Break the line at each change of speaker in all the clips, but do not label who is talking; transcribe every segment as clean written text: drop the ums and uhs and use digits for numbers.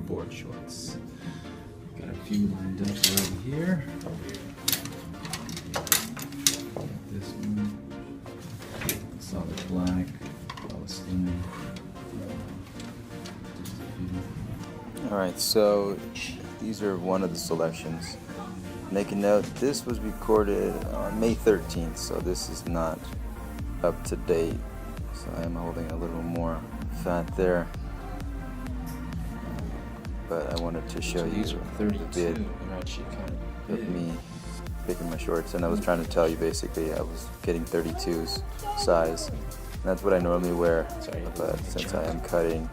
board shorts. Got a few lined up right here. Got this one, solid black, Palestinian.
Alright, so these are one of the selections. Make a note, this was recorded on May 13th, so this is not up to date. So I am holding a little more fat there. But I wanted to show you
These are
the
32.
bit
They're actually kind of
of
big.
me picking my shorts, and I was trying to tell you basically I was getting 32's size. And that's what I normally wear,
Sorry,
but since I am cutting,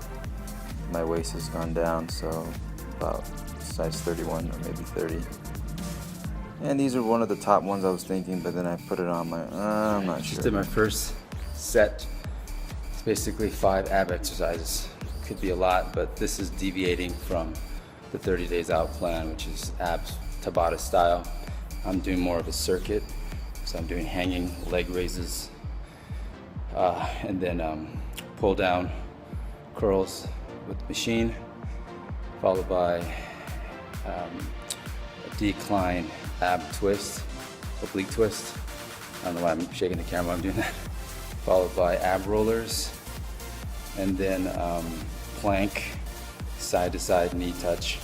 my waist has gone down, so about size 31 or maybe 30. And these are one of the top ones I was thinking, but then I put it on my, I'm not
Just
sure.
did my first set. It's basically 5 ab exercises. Could be a lot, but this is deviating from the 30 days out plan, which is abs Tabata style. I'm doing more of a circuit, so I'm doing hanging leg raises, and then pull down curls with the machine, followed by a decline ab twist, oblique twist. I don't know why I'm shaking the camera while I'm doing that. Followed by ab rollers, and then plank, side to side knee touch.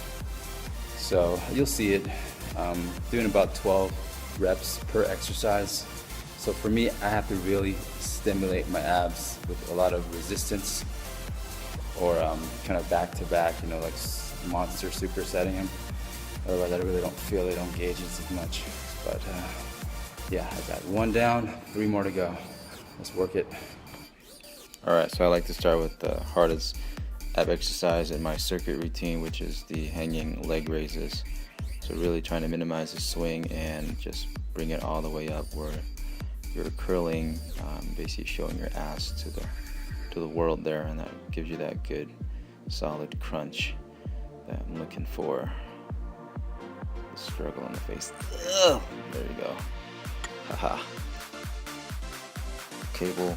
So you'll see it doing about 12 reps per exercise. So for me, I have to really stimulate my abs with a lot of resistance, or kind of back to back, you know, like monster supersetting them. Otherwise I really don't feel they don't gauge it as much. But yeah, I got 1 down, 3 more to go. Let's work it.
Alright, so I like to start with the hardest ab exercise in my circuit routine, which is the hanging leg raises. So really trying to minimize the swing and just bring it all the way up where you're curling, basically showing your ass to the world there, and that gives you that good solid crunch that I'm looking for. The struggle in the face. Ugh, there you go. Haha. Cable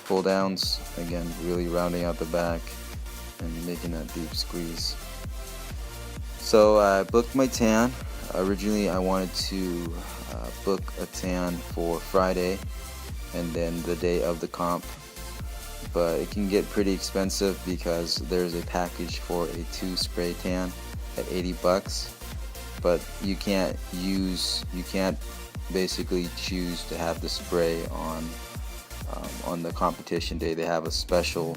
pull downs, again really rounding out the back and making that deep squeeze. So I booked my tan. Originally I wanted to book a tan for Friday and then the day of the comp, but it can get pretty expensive because there's a package for a 2 spray tan at 80 bucks, but you can't basically choose to have the spray on the competition day. They have a special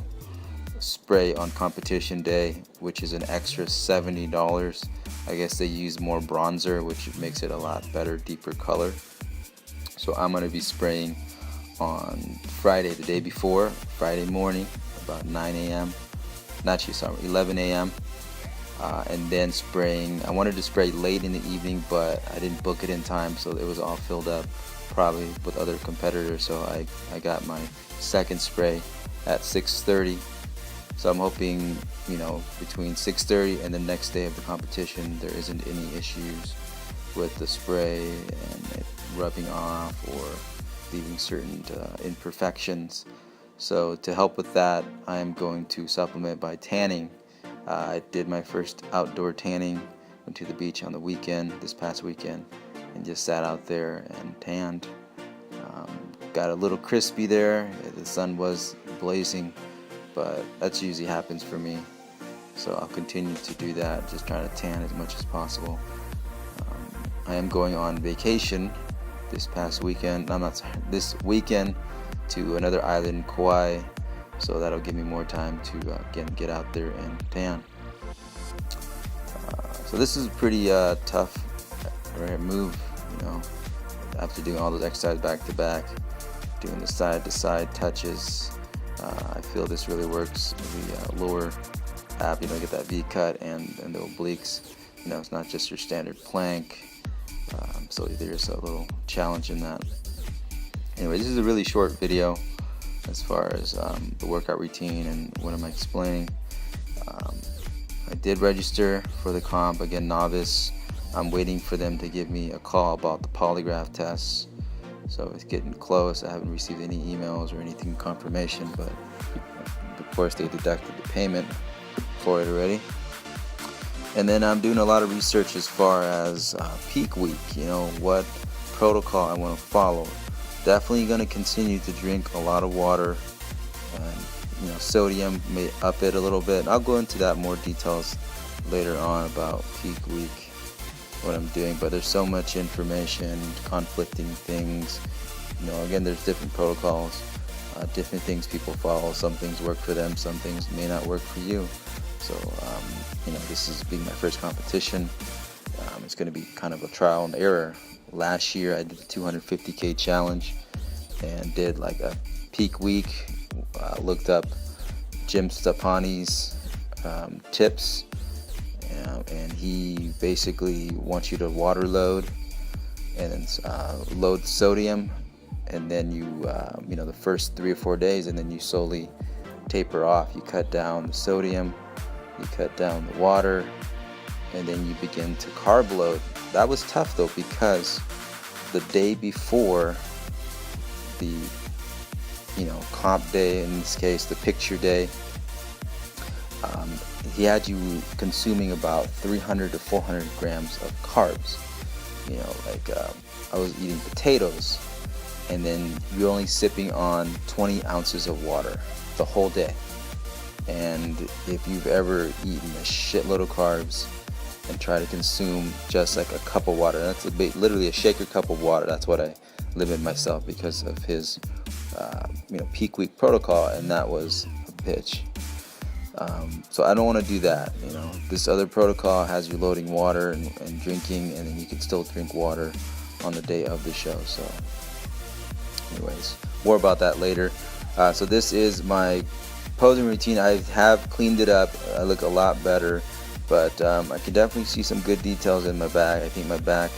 spray on competition day, which is an extra $70. I guess they use more bronzer, which makes it a lot better, deeper color. So I'm going to be spraying on Friday, the day before, Friday morning, about 9 a.m. Not you, sorry, 11 a.m. And then spraying. I wanted to spray late in the evening, but I didn't book it in time, so it was all filled up, probably with other competitors. So I got my second spray at 6:30. So I'm hoping, you know, between 6:30 and the next day of the competition, there isn't any issues with the spray and it rubbing off or leaving certain imperfections. So to help with that, I'm going to supplement by tanning. I did my first outdoor tanning, went to the beach on the weekend, this past weekend, and just sat out there and tanned. Got a little crispy there, the sun was blazing, but that usually happens for me. So I'll continue to do that, just trying to tan as much as possible. I am going on vacation this weekend to another island, Kauai, so that'll give me more time to again get out there and tan. So this is a pretty tough move, you know, after doing all those exercises back to back, doing the side to side touches. I feel this really works. The lower ab, you know, get that V cut and the obliques. You know, it's not just your standard plank. So there's a little challenge in that. Anyway, this is a really short video as far as the workout routine and what I'm explaining. I did register for the comp, again novice. I'm waiting for them to give me a call about the polygraph tests. So it's getting close. I haven't received any emails or anything confirmation, but of course they deducted the payment for it already. And then I'm doing a lot of research as far as peak week, you know, what protocol I want to follow. Definitely going to continue to drink a lot of water, and you know, sodium may up it a little bit. I'll go into that more details later on about peak week, what I'm doing, but there's so much information, conflicting things. You know, again, there's different protocols, different things people follow. Some things work for them, some things may not work for you. So, you know, this is being my first competition. It's going to be kind of a trial and error. Last year I did the 250K challenge and did like a peak week. Looked up Jim Stepani's tips, and he basically wants you to water load and then load sodium, and then you know, the first 3 or 4 days, and then you slowly taper off. You cut down the sodium, you cut down the water, and then you begin to carb load. That was tough though, because the day before the, you know, comp day, in this case the picture day, he had you consuming about 300 to 400 grams of carbs. You know, like I was eating potatoes, and then you're only sipping on 20 ounces of water the whole day. And if you've ever eaten a shitload of carbs and try to consume just like a cup of water, that's literally a shaker cup of water. That's what I limit myself because of his you know, peak week protocol, and that was a bitch. So I don't want to do that. You know, this other protocol has you loading water and drinking, and then you can still drink water on the day of the show. So anyways, more about that later. So this is my posing routine. I have cleaned it up. I look a lot better, but I can definitely see some good details in my back. I think my back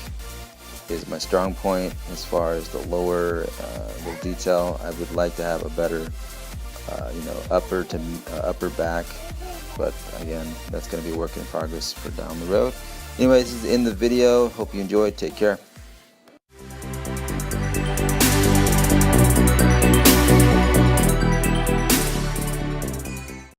is my strong point as far as the lower the detail. I would like to have a better you know, upper back, but again, that's going to be a work in progress for down the road. Anyways, this is the end of the video. Hope you enjoyed. Take care.